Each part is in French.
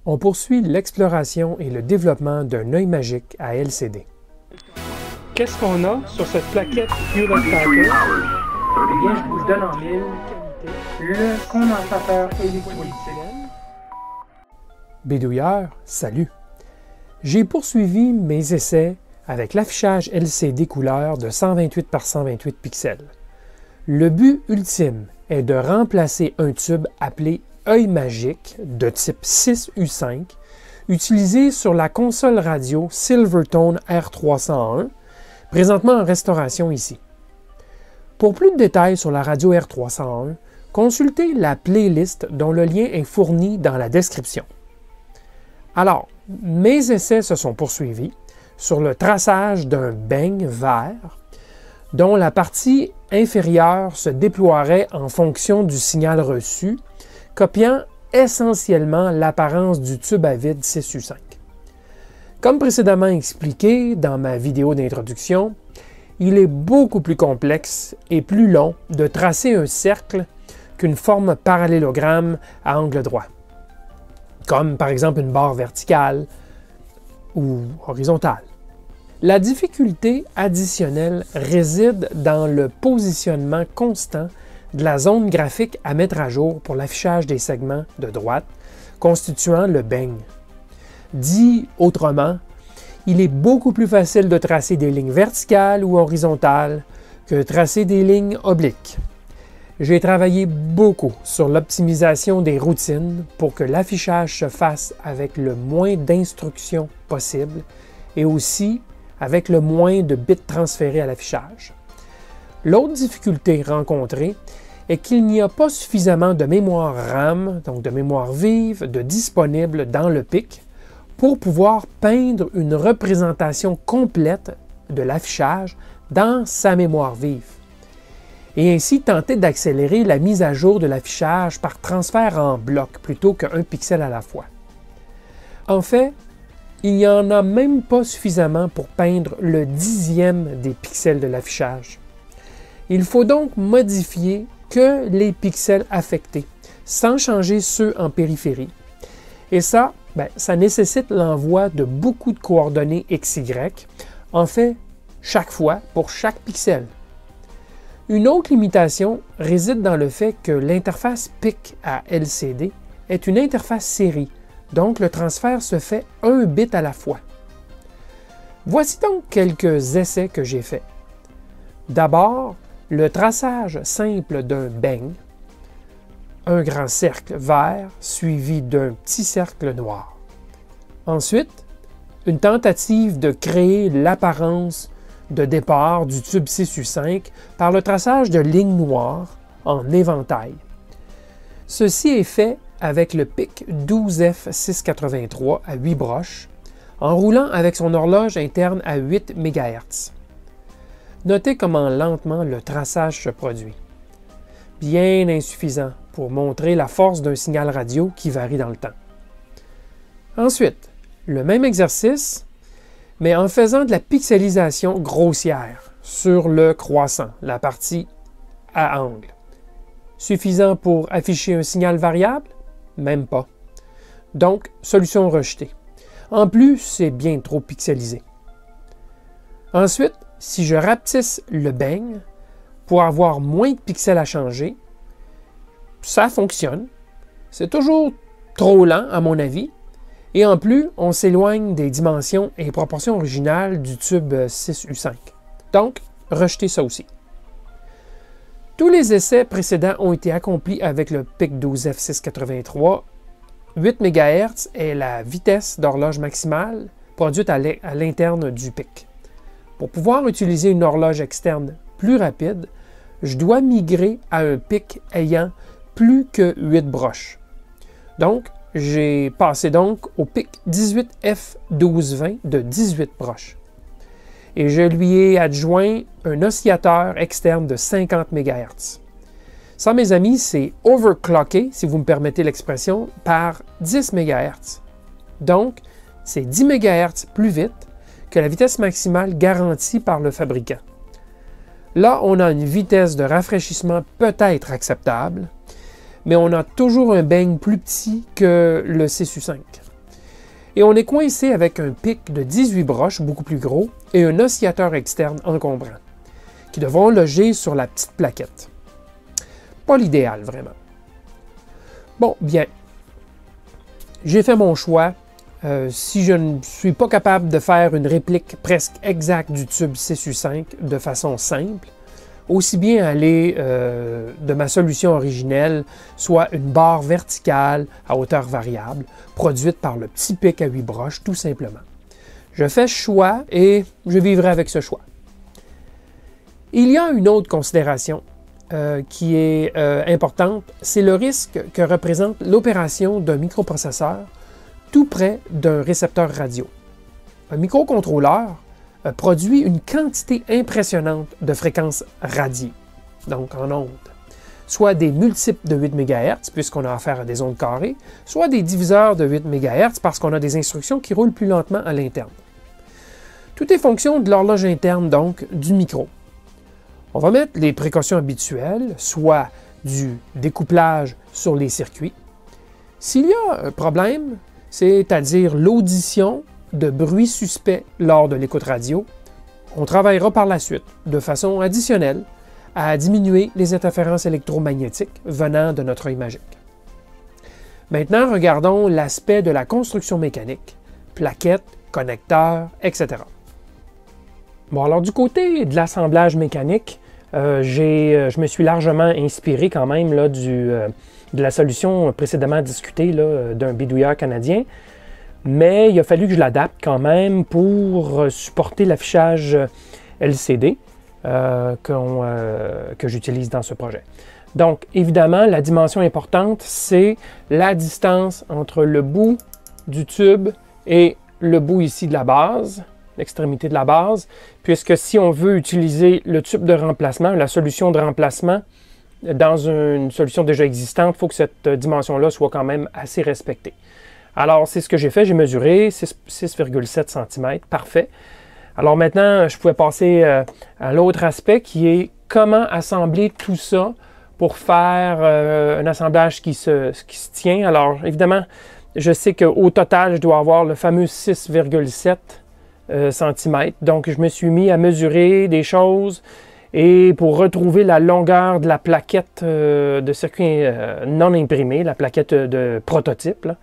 On poursuit l'exploration et le développement d'un œil magique à LCD. Qu'est-ce qu'on a sur cette plaquette Hewlett Packard? Eh bien, je vous donne en mille le condensateur électrolytique. Bidouilleur, salut! J'ai poursuivi mes essais avec l'affichage LCD couleur de 128 par 128 pixels. Le but ultime est de remplacer un tube appelé œil magique de type 6U5 utilisé sur la console radio Silvertone R301, présentement en restauration ici. Pour plus de détails sur la radio R301, consultez la playlist dont le lien est fourni dans la description. Alors, mes essais se sont poursuivis sur le traçage d'un beigne vert dont la partie inférieure se déploierait en fonction du signal reçu, copiant essentiellement l'apparence du tube à vide 6U5. Comme précédemment expliqué dans ma vidéo d'introduction, il est beaucoup plus complexe et plus long de tracer un cercle qu'une forme parallélogramme à angle droit, comme par exemple une barre verticale ou horizontale. La difficulté additionnelle réside dans le positionnement constant de la zone graphique à mettre à jour pour l'affichage des segments de droite constituant le beigne. Dit autrement, il est beaucoup plus facile de tracer des lignes verticales ou horizontales que de tracer des lignes obliques. J'ai travaillé beaucoup sur l'optimisation des routines pour que l'affichage se fasse avec le moins d'instructions possible et aussi avec le moins de bits transférés à l'affichage. L'autre difficulté rencontrée est qu'il n'y a pas suffisamment de mémoire RAM, donc de mémoire vive, de disponible dans le PIC pour pouvoir peindre une représentation complète de l'affichage dans sa mémoire vive, et ainsi tenter d'accélérer la mise à jour de l'affichage par transfert en bloc plutôt qu'un pixel à la fois. En fait, il n'y en a même pas suffisamment pour peindre le 10e des pixels de l'affichage. Il faut donc modifier que les pixels affectés, sans changer ceux en périphérie. Et ça, ça nécessite l'envoi de beaucoup de coordonnées XY, en fait, chaque fois pour chaque pixel. Une autre limitation réside dans le fait que l'interface PIC à LCD est une interface série, donc le transfert se fait un bit à la fois. Voici donc quelques essais que j'ai faits. D'abord, le traçage simple d'un beigne, un grand cercle vert suivi d'un petit cercle noir. Ensuite, une tentative de créer l'apparence de départ du tube 6U5 par le traçage de lignes noires en éventail. Ceci est fait avec le PIC 12F683 à 8 broches, en roulant avec son horloge interne à 8 MHz. Notez comment lentement le traçage se produit. Bien insuffisant pour montrer la force d'un signal radio qui varie dans le temps. Ensuite, le même exercice, mais en faisant de la pixelisation grossière sur le croissant, la partie à angle. Suffisant pour afficher un signal variable? Même pas. Donc, solution rejetée. En plus, c'est bien trop pixelisé. Ensuite, si je rapetisse le beigne pour avoir moins de pixels à changer, ça fonctionne. C'est toujours trop lent à mon avis. Et en plus, on s'éloigne des dimensions et proportions originales du tube 6U5. Donc, rejetez ça aussi. Tous les essais précédents ont été accomplis avec le PIC 12F683. 8 MHz est la vitesse d'horloge maximale produite à l'interne du PIC. Pour pouvoir utiliser une horloge externe plus rapide, je dois migrer à un PIC ayant plus que 8 broches. Donc, j'ai passé donc au PIC 18F1220 de 18 broches. Et je lui ai adjoint un oscillateur externe de 50 MHz. Ça, mes amis, c'est overclocké, si vous me permettez l'expression, par 10 MHz. Donc, c'est 10 MHz plus vite que la vitesse maximale garantie par le fabricant. Là, on a une vitesse de rafraîchissement peut-être acceptable, mais on a toujours un beigne plus petit que le 6U5. et on est coincé avec un pic de 18 broches, beaucoup plus gros, et un oscillateur externe encombrant, qui devront loger sur la petite plaquette. Pas l'idéal, vraiment. Bon, bien. J'ai fait mon choix. Si je ne suis pas capable de faire une réplique presque exacte du tube 6U5 de façon simple, aussi bien aller de ma solution originelle, soit une barre verticale à hauteur variable, produite par le petit pic à 8 broches, tout simplement. Je fais ce choix et je vivrai avec ce choix. Il y a une autre considération qui est importante, c'est le risque que représente l'opération d'un microprocesseur tout près d'un récepteur radio. Un microcontrôleur produit une quantité impressionnante de fréquences radiées, donc en ondes, soit des multiples de 8 MHz, puisqu'on a affaire à des ondes carrées, soit des diviseurs de 8 MHz, parce qu'on a des instructions qui roulent plus lentement à l'interne. Tout est fonction de l'horloge interne, donc, du micro. On va mettre les précautions habituelles, soit du découplage sur les circuits. S'il y a un problème, c'est-à-dire l'audition de bruits suspects lors de l'écoute radio, on travaillera par la suite, de façon additionnelle, à diminuer les interférences électromagnétiques venant de notre œil magique. Maintenant, regardons l'aspect de la construction mécanique, plaquettes, connecteurs, etc. Bon, alors du côté de l'assemblage mécanique, je me suis largement inspiré quand même là, de la solution précédemment discutée d'un bidouilleur canadien, mais il a fallu que je l'adapte quand même pour supporter l'affichage LCD que j'utilise dans ce projet. Donc, évidemment, la dimension importante, c'est la distance entre le bout du tube et le bout ici de la base, l'extrémité de la base, puisque si on veut utiliser le tube de remplacement, la solution de remplacement dans une solution déjà existante, il faut que cette dimension-là soit quand même assez respectée. Alors, c'est ce que j'ai fait, j'ai mesuré 6,7 cm, parfait. Alors maintenant, je pouvais passer à l'autre aspect qui est comment assembler tout ça pour faire un assemblage qui se tient. Alors, évidemment, je sais qu'au total, je dois avoir le fameux 6,7 cm. Donc, je me suis mis à mesurer des choses et pour retrouver la longueur de la plaquette de circuit non imprimé, la plaquette de prototype, là,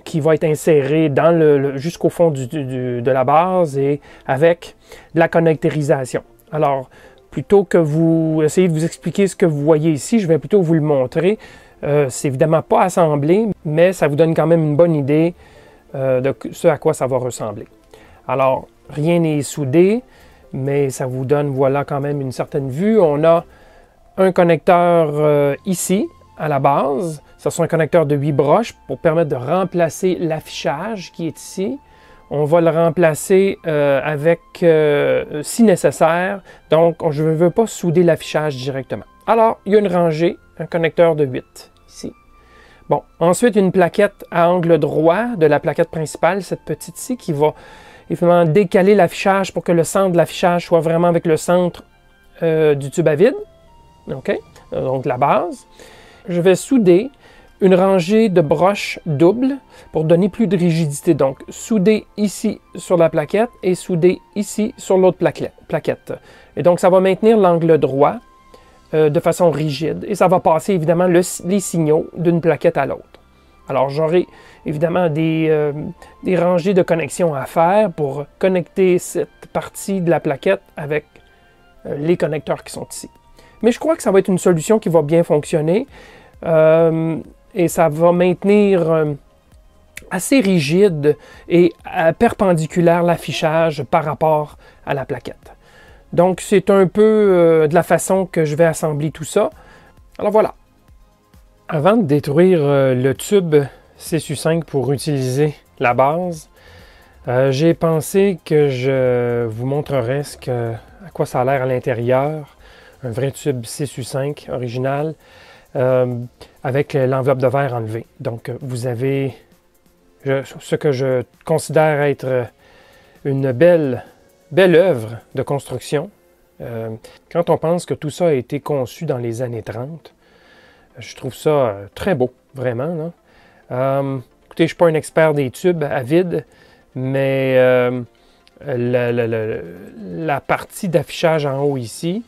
qui va être insérée dans jusqu'au fond de la base et avec de la connectorisation. Alors, plutôt que vous essayez de vous expliquer ce que vous voyez ici, je vais plutôt vous le montrer. C'est évidemment pas assemblé, mais ça vous donne quand même une bonne idée de ce à quoi ça va ressembler. Alors, rien n'est soudé, mais ça vous donne, voilà, quand même une certaine vue. On a un connecteur ici, à la base. Ce sont un connecteur de 8 broches pour permettre de remplacer l'affichage qui est ici. On va le remplacer avec, si nécessaire, donc je ne veux pas souder l'affichage directement. Alors, il y a une rangée, un connecteur de 8 ici. Bon, ensuite, une plaquette à angle droit de la plaquette principale, cette petite-ci, qui va évidemment décaler l'affichage pour que le centre de l'affichage soit vraiment avec le centre du tube à vide. OK? Donc, la base. Je vais souder une rangée de broches doubles pour donner plus de rigidité. Donc, souder ici sur la plaquette et souder ici sur l'autre plaquette. Et donc, ça va maintenir l'angle droit de façon rigide et ça va passer évidemment les signaux d'une plaquette à l'autre. Alors, j'aurai évidemment des rangées de connexions à faire pour connecter cette partie de la plaquette avec les connecteurs qui sont ici. Mais je crois que ça va être une solution qui va bien fonctionner et ça va maintenir assez rigide et perpendiculaire l'affichage par rapport à la plaquette. Donc, c'est un peu de la façon que je vais assembler tout ça. Alors voilà. Avant de détruire le tube 6U5 pour utiliser la base, j'ai pensé que je vous montrerais à quoi ça a l'air à l'intérieur. Un vrai tube 6U5 original avec l'enveloppe de verre enlevée. Donc, vous avez ce que je considère être une belle œuvre de construction. Quand on pense que tout ça a été conçu dans les années 30, je trouve ça très beau, vraiment. Là. écoutez, je ne suis pas un expert des tubes à vide, mais la partie d'affichage en haut ici,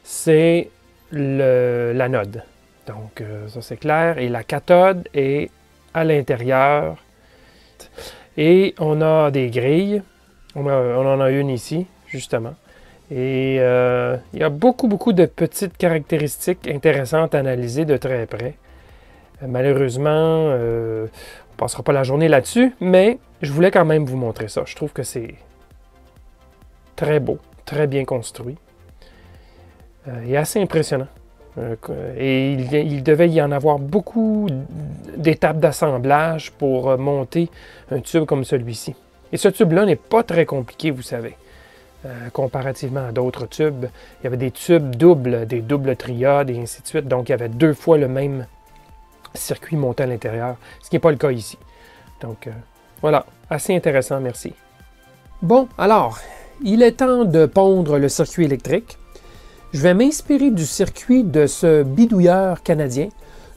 c'est l'anode. Donc, ça c'est clair. Et la cathode est à l'intérieur. Et on a des grilles. On en a une ici, justement. Et il y a beaucoup de petites caractéristiques intéressantes à analyser de très près. Malheureusement, on ne passera pas la journée là-dessus, mais je voulais quand même vous montrer ça. Je trouve que c'est très beau, très bien construit et assez impressionnant. Et il devait y en avoir beaucoup d'étapes d'assemblage pour monter un tube comme celui-ci. Et ce tube-là n'est pas très compliqué, vous savez. Comparativement à d'autres tubes, il y avait des tubes doubles, des doubles triodes et ainsi de suite. Donc, il y avait 2 fois le même circuit monté à l'intérieur, ce qui n'est pas le cas ici. Donc, voilà, assez intéressant, merci. Bon, alors, il est temps de pondre le circuit électrique. Je vais m'inspirer du circuit de ce bidouilleur canadien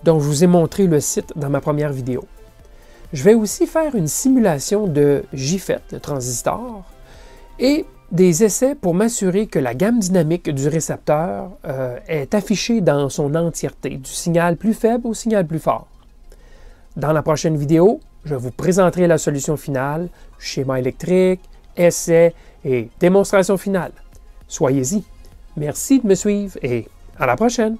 dont je vous ai montré le site dans ma première vidéo. Je vais aussi faire une simulation de JFET, le transistor, et des essais pour m'assurer que la gamme dynamique du récepteur est affichée dans son entièreté, du signal plus faible au signal plus fort. Dans la prochaine vidéo, je vous présenterai la solution finale, schéma électrique, essai et démonstration finale. Soyez-y. Merci de me suivre et à la prochaine!